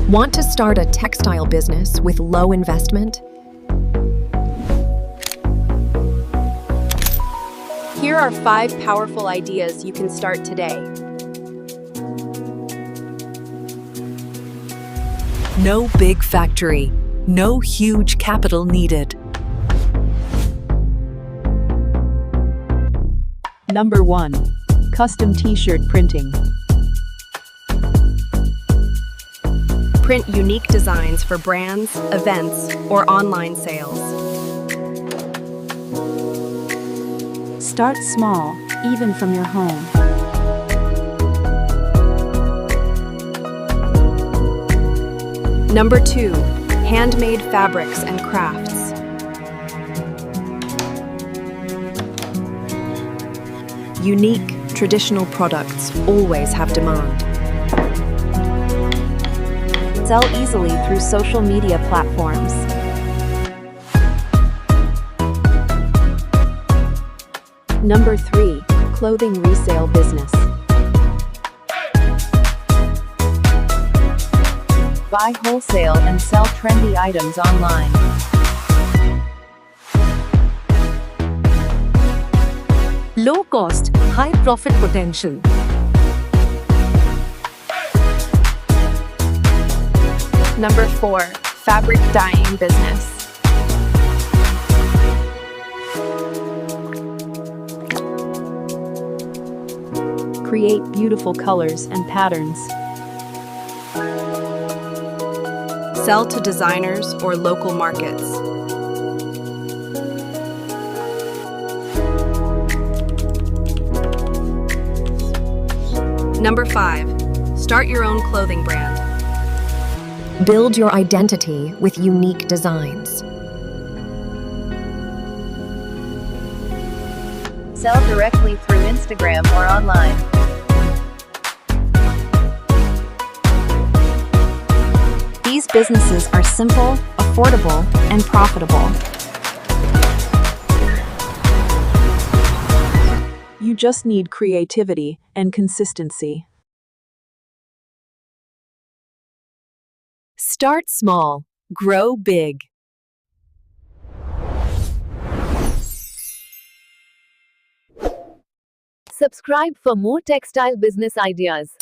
Want to start a textile business with low investment? Here are 5 powerful ideas you can start today. No big factory, no huge capital needed. Number 1. Custom t-shirt printing. Print unique designs for brands, events, or online sales. Start small, even from your home. Number 2. Handmade fabrics and crafts. Unique, traditional products always have demand. Sell easily through social media platforms. Number 3. Clothing resale business. Buy wholesale and sell trendy items online. Low cost, high profit potential. Number 4. Fabric dyeing business. Create beautiful colors and patterns. Sell to designers or local markets. Number 5. Start your own clothing brand. Build your identity with unique designs. Sell directly through Instagram or online. These businesses are simple, affordable, and profitable. You just need creativity and consistency. Start small, grow big. Subscribe for more textile business ideas.